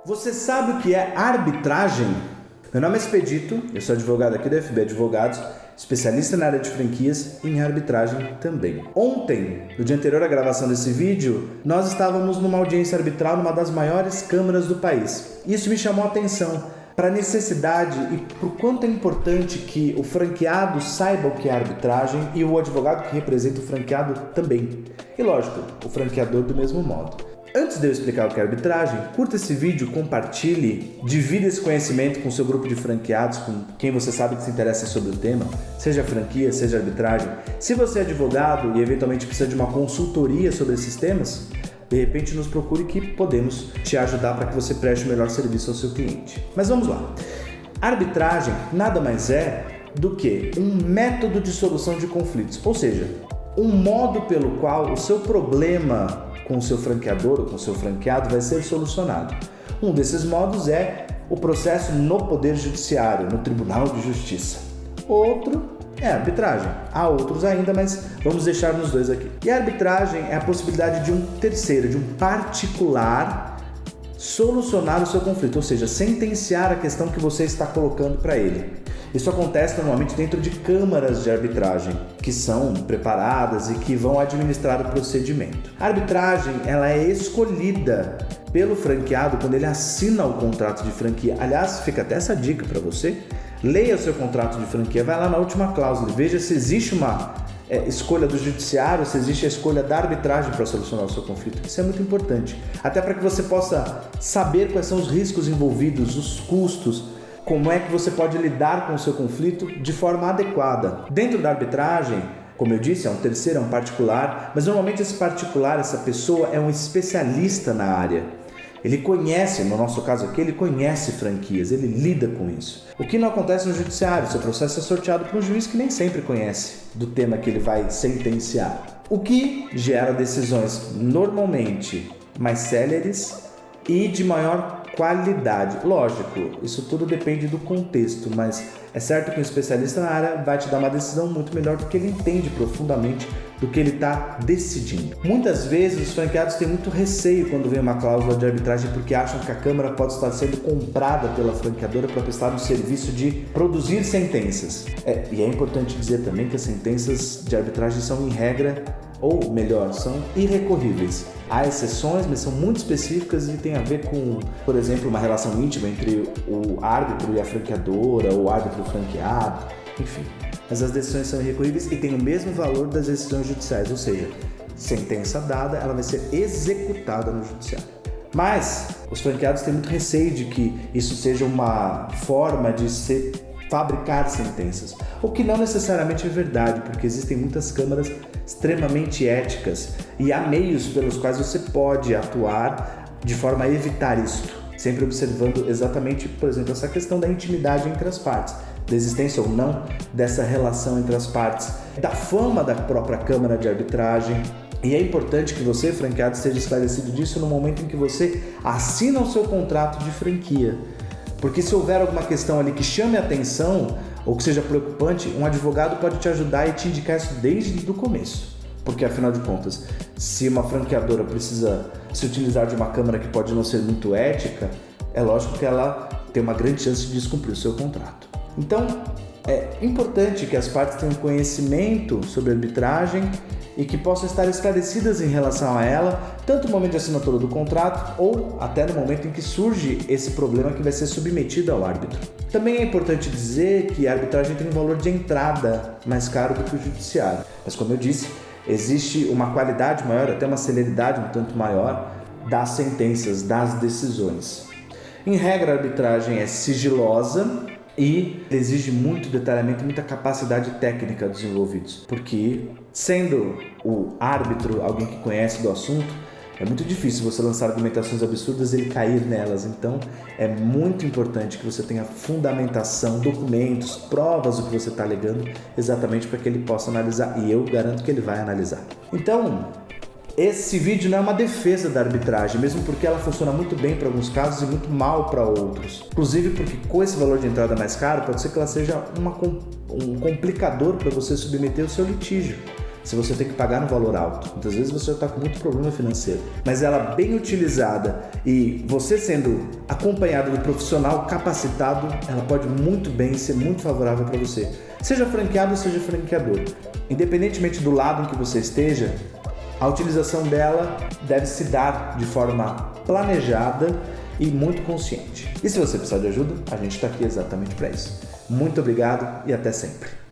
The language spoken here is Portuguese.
Você sabe o que é arbitragem? Meu nome é Expedito, eu sou advogado aqui da FB Advogados, especialista na área de franquias e em arbitragem também. Ontem, no dia anterior à gravação desse vídeo, nós estávamos numa audiência arbitral numa das maiores câmaras do país. Isso me chamou a atenção para a necessidade e por quanto é importante que o franqueado saiba o que é arbitragem e o advogado que representa o franqueado também. E lógico, o franqueador do mesmo modo. Antes de eu explicar o que é arbitragem, curta esse vídeo, compartilhe, divida esse conhecimento com o seu grupo de franqueados, com quem você sabe que se interessa sobre o tema, seja franquia, seja arbitragem. Se você é advogado e eventualmente precisa de uma consultoria sobre esses temas, de repente nos procure que podemos te ajudar para que você preste o melhor serviço ao seu cliente. Mas vamos lá. Arbitragem nada mais é do que um método de solução de conflitos, ou seja, um modo pelo qual o seu problema com o seu franqueador ou com o seu franqueado vai ser solucionado. Um desses modos é o processo no Poder Judiciário, no Tribunal de Justiça. Outro é a arbitragem. Há outros ainda, mas vamos deixar nos dois aqui. E a arbitragem é a possibilidade de um terceiro, de um particular, solucionar o seu conflito, ou seja, sentenciar a questão que você está colocando para ele. Isso acontece normalmente dentro de câmaras de arbitragem, que são preparadas e que vão administrar o procedimento. A arbitragem ela é escolhida pelo franqueado quando ele assina o contrato de franquia. Aliás, fica até essa dica para você. Leia o seu contrato de franquia, vai lá na última cláusula e veja se existe uma escolha do judiciário, se existe a escolha da arbitragem para solucionar o seu conflito. Isso é muito importante, até para que você possa saber quais são os riscos envolvidos, os custos, como é que você pode lidar com o seu conflito de forma adequada. Dentro da arbitragem, como eu disse, é um terceiro, é um particular, mas normalmente esse particular, essa pessoa é um especialista na área. Ele conhece, no nosso caso aqui, ele conhece franquias, ele lida com isso. O que não acontece no judiciário, seu processo é sorteado por um juiz que nem sempre conhece do tema que ele vai sentenciar. O que gera decisões normalmente mais céleres e de maior qualidade. Lógico, isso tudo depende do contexto, mas é certo que um especialista na área vai te dar uma decisão muito melhor porque ele entende profundamente do que ele está decidindo. Muitas vezes os franqueados têm muito receio quando vem uma cláusula de arbitragem porque acham que a Câmara pode estar sendo comprada pela franqueadora para prestar um serviço de produzir sentenças. E é importante dizer também que as sentenças de arbitragem são em regra, ou melhor, são irrecorríveis. Há exceções, mas são muito específicas e tem a ver com, por exemplo, uma relação íntima entre o árbitro e a franqueadora, ou o árbitro e o franqueado, enfim. Mas as decisões são irrecorríveis e têm o mesmo valor das decisões judiciais, ou seja, sentença dada, ela vai ser executada no judiciário. Mas os franqueados têm muito receio de que isso seja uma forma de fabricar sentenças, o que não necessariamente é verdade, porque existem muitas câmaras extremamente éticas e há meios pelos quais você pode atuar de forma a evitar isto, sempre observando exatamente, por exemplo, essa questão da intimidade entre as partes, da existência ou não dessa relação entre as partes, da fama da própria câmara de arbitragem. E é importante que você, franqueado, esteja esclarecido disso no momento em que você assina o seu contrato de franquia. Porque se houver alguma questão ali que chame a atenção ou que seja preocupante, um advogado pode te ajudar e te indicar isso desde o começo. Porque afinal de contas, se uma franqueadora precisa se utilizar de uma câmara que pode não ser muito ética, é lógico que ela tem uma grande chance de descumprir o seu contrato. Então, é importante que as partes tenham conhecimento sobre arbitragem e que possam estar esclarecidas em relação a ela, tanto no momento de assinatura do contrato ou até no momento em que surge esse problema que vai ser submetido ao árbitro. Também é importante dizer que a arbitragem tem um valor de entrada mais caro do que o judiciário, mas como eu disse, existe uma qualidade maior, até uma celeridade um tanto maior das sentenças, das decisões. Em regra, a arbitragem é sigilosa e exige muito detalhamento, muita capacidade técnica dos envolvidos, porque sendo o árbitro alguém que conhece do assunto, é muito difícil você lançar argumentações absurdas e ele cair nelas. Então é muito importante que você tenha fundamentação, documentos, provas do que você está alegando, exatamente para que ele possa analisar, e eu garanto que ele vai analisar. Então, esse vídeo não é uma defesa da arbitragem, mesmo porque ela funciona muito bem para alguns casos e muito mal para outros. Inclusive porque com esse valor de entrada mais caro, pode ser que ela seja um complicador para você submeter o seu litígio. se você tem que pagar um valor alto. Muitas vezes você já está com muito problema financeiro, mas ela bem utilizada e você sendo acompanhado do profissional capacitado, ela pode muito bem ser muito favorável para você. Seja franqueado ou seja franqueador. Independentemente do lado em que você esteja, a utilização dela deve se dar de forma planejada e muito consciente. E se você precisar de ajuda, a gente está aqui exatamente para isso. Muito obrigado e até sempre.